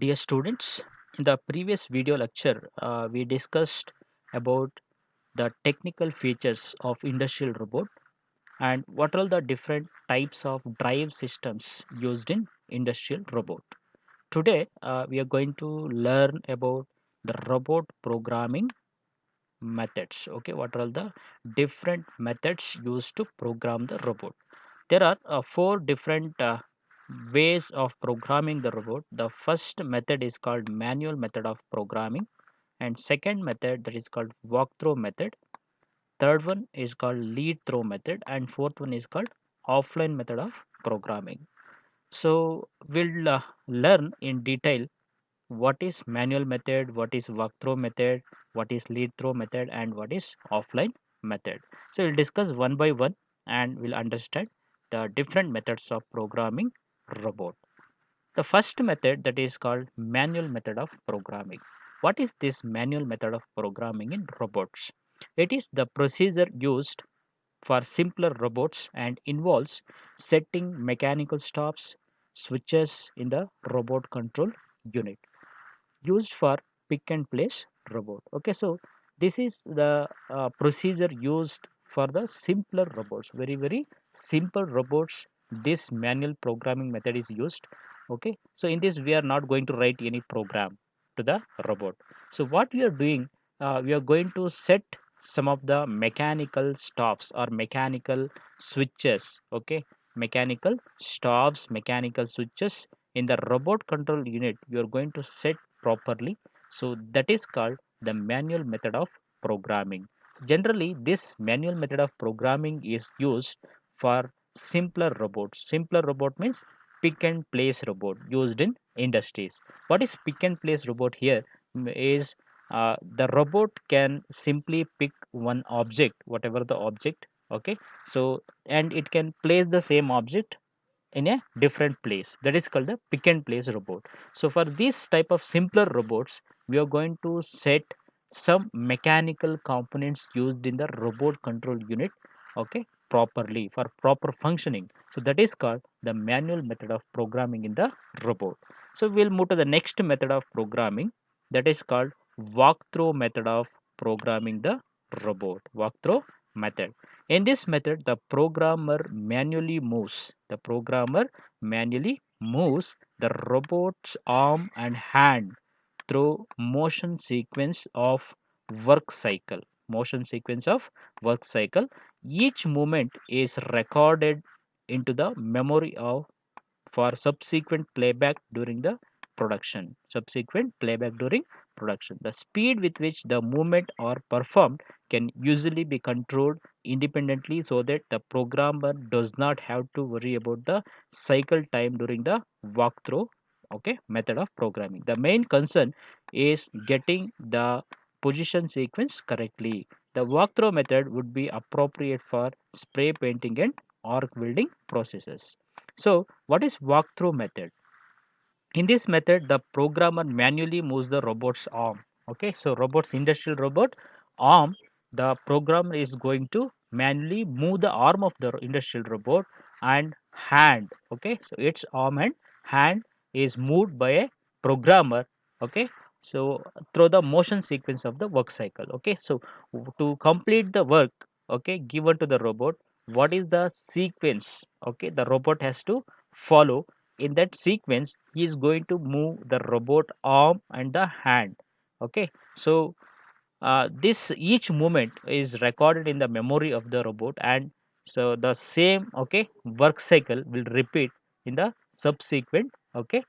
Dear students, in the previous video lecture, we discussed about the technical features of industrial robot and what are the different types of drive systems used in industrial robot. Today, we are going to learn about the robot programming methods. Okay, what are the different methods used to program the robot? There are four different ways of programming the robot. The first method is called manual method of programming, and second method that is called walkthrough method. Third one is called lead through method, and fourth one is called offline method of programming. So we'll learn in detail what is manual method, what is walkthrough method, what is lead through method, and what is offline method. So we'll discuss one by one and we'll understand the different methods of programming robot. The first method that is called manual method of programming. What is this manual method of programming in robots? It is the procedure used for simpler robots and involves setting mechanical stops, switches in the robot control unit used for pick and place robot. Okay, so this is the procedure used for the simpler robots, very simple robots. This manual programming method is used. Okay, so in this we are not going to write any program to the robot. So what we are doing, we are going to set some of the mechanical stops or mechanical switches. Okay, mechanical stops, mechanical switches in the robot control unit. You are going to set properly. So that is called the manual method of programming. Generally, this manual method of programming is used for simpler robots. Simpler robot means pick and place robot used in industries. What is pick and place robot here? Is the robot can simply pick one object, whatever the object. Okay, so and it can place the same object in a different place. That is called the pick and place robot. So for this type of simpler robots, we are going to set some mechanical components used in the robot control unit, okay, properly for proper functioning. So that is called the manual method of programming in the robot. So we'll move to the next method of programming, that is called walkthrough method of programming the robot. Walkthrough method. In this method, the programmer manually moves the robot's arm and hand through work cycle. Motion sequence of work cycle. Each movement is recorded into the memory of for subsequent playback during production. The speed with which the movement are performed can usually be controlled independently so that the programmer does not have to worry about the cycle time during the walkthrough, okay, method of programming. The main concern is getting the position sequence correctly. The walkthrough method would be appropriate for spray painting and arc welding processes. So what is walkthrough method? In this method, the programmer manually moves the robot's arm. Okay, so robot's industrial robot arm, the programmer is going to manually move the arm of the industrial robot and hand. Okay, so its arm and hand is moved by a programmer. Okay, so through the motion sequence of the work cycle. Okay, so to complete the work, okay, given to the robot, what is the sequence? Okay, the robot has to follow. In that sequence, he is going to move the robot arm and the hand. Okay, so this each movement is recorded in the memory of the robot, and so the same, okay, work cycle will repeat in the subsequent, okay,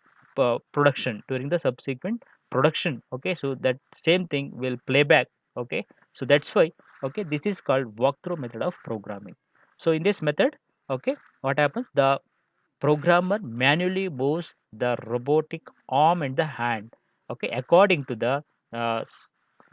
production during the subsequent production. Okay, so that same thing will play back. Okay, so that's why, okay, this is called walkthrough method of programming. So in this method, okay, what happens, the programmer manually moves the robotic arm and the hand, okay, according to the uh,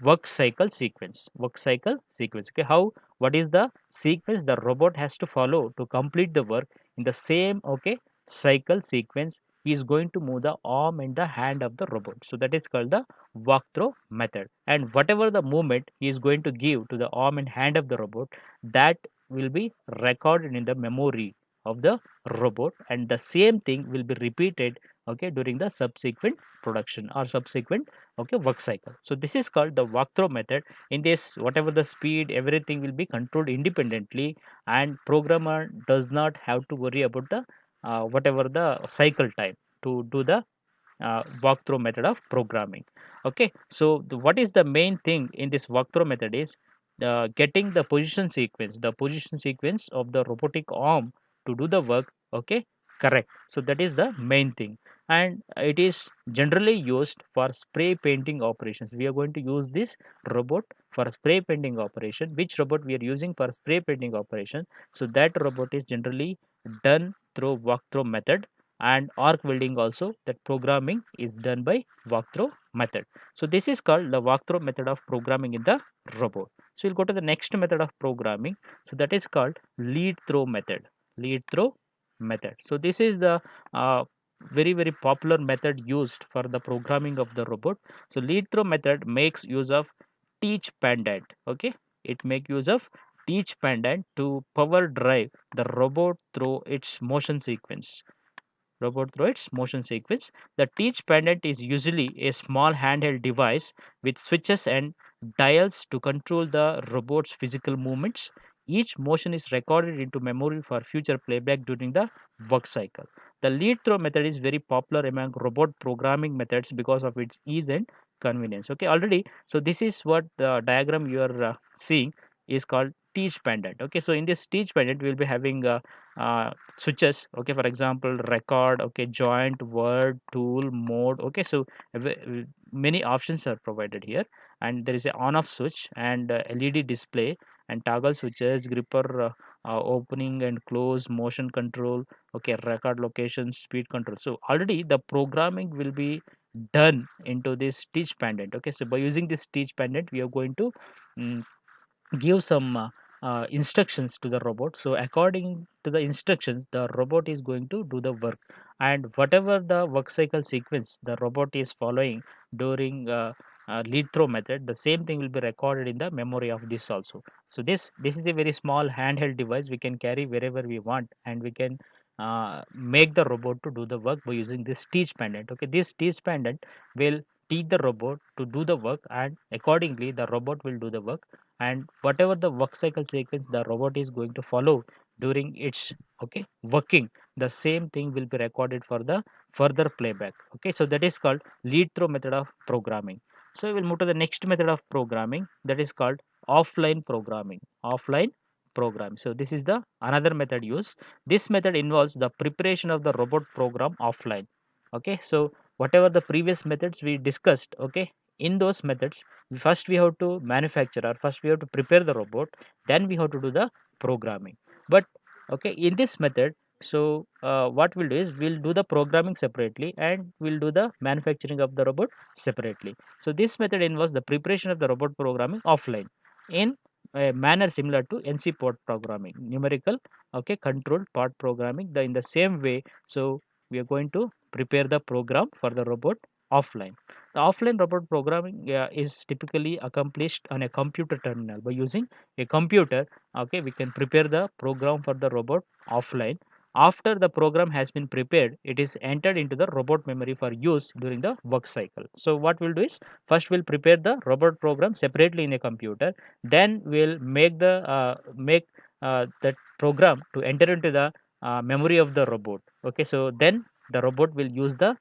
work cycle sequence. Okay, how, what is the sequence the robot has to follow to complete the work? In the same, okay, cycle sequence, he is going to move the arm and the hand of the robot. So that is called the walkthrough method, and whatever the movement he is going to give to the arm and hand of the robot, that will be recorded in the memory of the robot, and the same thing will be repeated okay, during the subsequent production or subsequent, okay, work cycle. So this is called the walkthrough method. In this, whatever the speed, everything will be controlled independently, and programmer does not have to worry about the whatever the cycle time to do the walkthrough method of programming. Okay, so what is the main thing in this walkthrough method is getting the position sequence of the robotic arm to do the work, okay, correct. So that is the main thing, and it is generally used for spray painting operations. We are going to use this robot for spray painting operation. Which robot we are using for spray painting operation? So that robot is generally done through walkthrough method, and arc welding also, that programming is done by walkthrough method. So this is called the walkthrough method of programming in the robot. So we'll go to the next method of programming. So that is called lead through method. Lead through method. So this is the very popular method used for the programming of the robot. So lead through method makes use of teach pendant. Okay, it make use of teach pendant to power drive the robot through its motion sequence. The teach pendant is usually a small handheld device with switches and dials to control the robot's physical movements. Each motion is recorded into memory for future playback during the work cycle. The lead through method is very popular among robot programming methods because of its ease and convenience. Okay, already. So this is what the diagram you are seeing is called teach pendant. Okay, so in this teach pendant we will be having switches, okay, for example record, okay, joint, word, tool, mode, okay. So many options are provided here, and there is a on off switch and led display and toggle switches, gripper opening and close, motion control, okay, record location, speed control. So already the programming will be done into this teach pendant. Okay, so by using this teach pendant we are going to mm, give some instructions to the robot. So according to the instructions, the robot is going to do the work, and whatever the work cycle sequence the robot is following during lead through method, the same thing will be recorded in the memory of this also. So this is a very small handheld device we can carry wherever we want, and we can make the robot to do the work by using this teach pendant. Okay, this teach pendant will teach the robot to do the work, and accordingly the robot will do the work, and whatever the work cycle sequence the robot is going to follow during its, okay, working, the same thing will be recorded for the further playback. Okay, so that is called lead through method of programming. So we will move to the next method of programming, that is called offline programming. Offline program. So this is the another method used. This method involves the preparation of the robot program offline. Okay, so whatever the previous methods we discussed, okay, in those methods first we have to manufacture, or first we have to prepare the robot, then we have to do the programming. But okay, in this method, so what we'll do is we'll do the programming separately, and we'll do the manufacturing of the robot separately. So this method involves the preparation of the robot programming offline in a manner similar to NC part programming, numerical, okay, controlled part programming, the in the same way. So we are going to prepare the program for the robot offline. The offline robot programming is typically accomplished on a computer terminal by using a computer. Okay, we can prepare the program for the robot offline. After the program has been prepared, it is entered into the robot memory for use during the work cycle. So what we'll do is first we'll prepare the robot program separately in a computer, then we'll make that program to enter into the memory of the robot. Okay, so then the robot will use the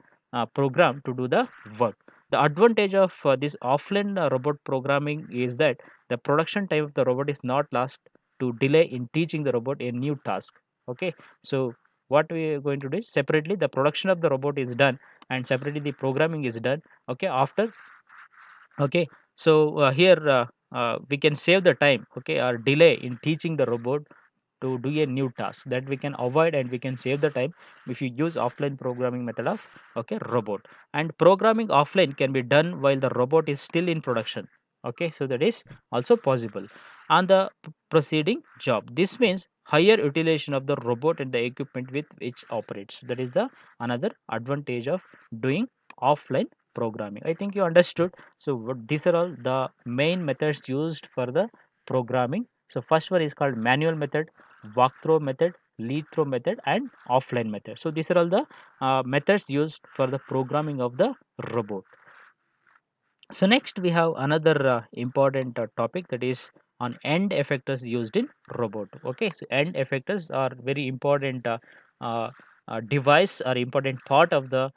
program to do the work. The advantage of this offline robot programming is that the production time of the robot is not lost to delay in teaching the robot a new task. Okay, so what we are going to do is separately the production of the robot is done, and separately the programming is done. Okay, after, okay, so here we can save the time, okay, or delay in teaching the robot to do a new task, that we can avoid, and we can save the time if you use offline programming method of, okay, robot. And programming offline can be done while the robot is still in production. Okay, so that is also possible on the proceeding job. This means higher utilization of the robot and the equipment with which operates. That is the another advantage of doing offline programming. I think you understood. So these are all the main methods used for the programming. So first one is called manual method, walkthrough method, lead through method and offline method. So these are all the methods used for the programming of the robot. So next we have another important topic, that is on end effectors used in robot. Okay, so end effectors are very important uh, device or important part of the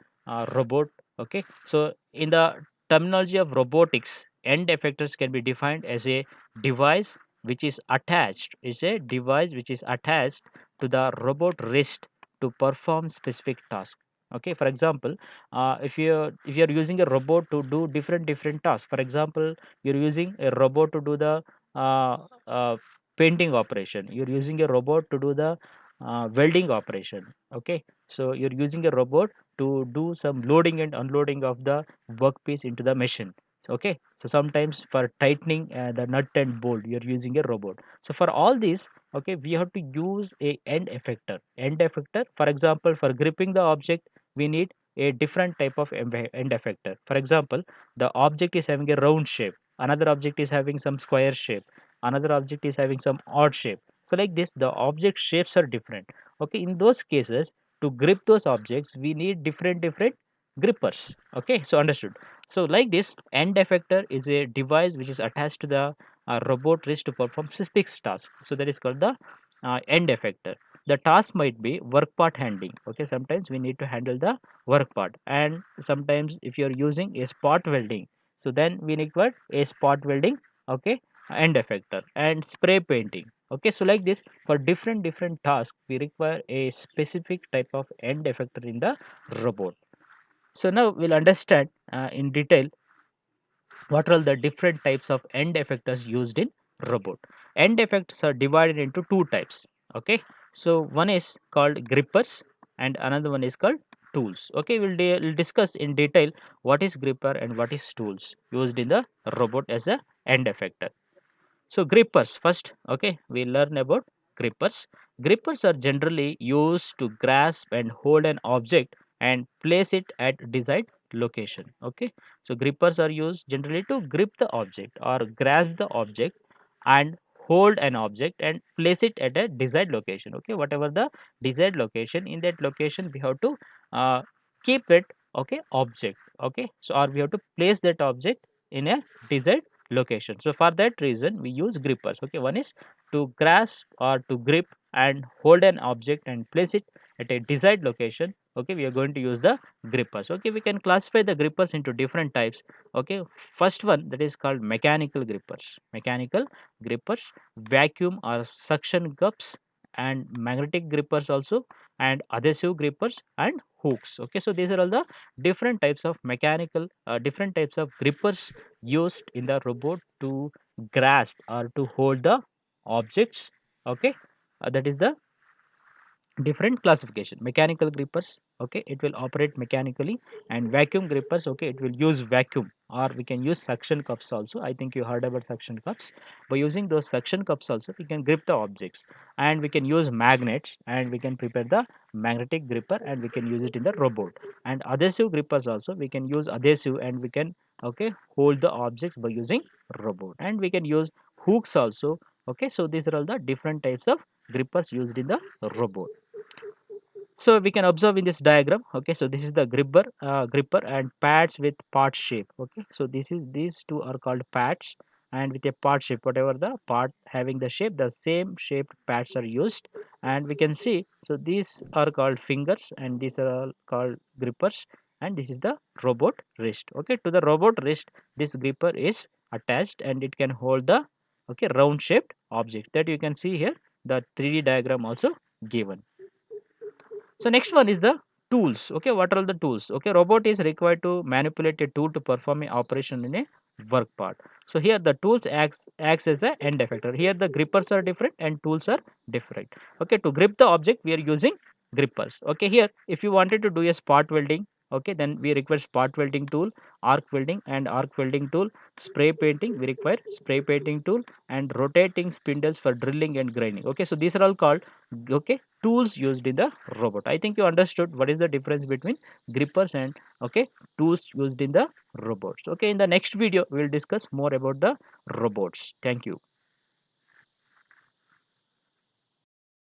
robot. Okay, so in the terminology of robotics, end effectors can be defined as a device which is attached, to the robot wrist to perform specific task. Okay, for example, if you're using a robot to do different tasks. For example, you're using a robot to do the uh, uh, painting operation, you're using a robot to do the welding operation. Okay, so you're using a robot to do some loading and unloading of the workpiece into the machine. Okay, so sometimes for tightening the nut and bolt you're using a robot. So for all these, okay, we have to use a end effector. For example, for gripping the object we need a different type of end effector. For example, the object is having a round shape, another object is having some square shape, another object is having some odd shape. So like this, the object shapes are different. Okay, in those cases, to grip those objects, we need different grippers. Okay, so understood. So like this, end effector is a device which is attached to the robot wrist to perform specific task. So that is called the end effector. The task might be work part handling. Okay, sometimes we need to handle the work part, and sometimes if you're using a spot welding, so then we require a spot welding. Okay, end effector and spray painting. Okay, so like this, for different tasks we require a specific type of end effector in the robot. So now we'll understand in detail what are all the different types of end effectors used in robot. End effectors are divided into two types. Okay, so one is called grippers and another one is called tools. Okay, we'll discuss in detail what is gripper and what is tools used in the robot as a end effector. So grippers first. Okay, we learn about grippers. Grippers are generally used to grasp and hold an object and place it at desired location. Okay, so grippers are used generally to grip the object or grasp the object and hold an object and place it at a desired location. Okay, whatever the desired location, in that location we have to uh, keep it. Okay, object. Okay, so or we have to place that object in a desired location. So for that reason we use grippers. Okay, one is to grasp or to grip and hold an object and place it at a desired location. Okay, we are going to use the grippers. Okay, we can classify the grippers into different types. Okay, first one, that is called mechanical grippers, vacuum or suction cups, and magnetic grippers also, and adhesive grippers and hooks. Okay, so these are all the different types of grippers used in the robot to grasp or to hold the objects. Okay, that is the different classification. Mechanical grippers, okay, it will operate mechanically, and vacuum grippers, okay, it will use vacuum, or we can use suction cups also. I think you heard about suction cups. By using those suction cups also we can grip the objects, and we can use magnets and we can prepare the magnetic gripper and we can use it in the robot. And adhesive grippers also, we can use adhesive and we can, okay, hold the objects by using robot. And we can use hooks also. Okay, so these are all the different types of grippers used in the robot. So we can observe in this diagram. Okay, so this is the gripper and pads with part shape. Okay, so these two are called pads, and with a part shape, whatever the part having the shape, the same shaped pads are used. And we can see, so these are called fingers and these are all called grippers, and this is the robot wrist. Okay, to the robot wrist this gripper is attached and it can hold the, okay, round shaped object that you can see here, the 3D diagram also given. So next one is the tools. Okay, what are all the tools? Okay, robot is required to manipulate a tool to perform a operation in a work part. So here the tools acts as a end effector. Here the grippers are different and tools are different. Okay, to grip the object we are using grippers. Okay, here if you wanted to do a spot welding, okay, then we require spot welding tool, arc welding tool, spray painting we require spray painting tool, and rotating spindles for drilling and grinding. Okay, so these are all called, okay, tools used in the robot. I think you understood what is the difference between grippers and, okay, tools used in the robots. Okay, in the next video we will discuss more about the robots. Thank you.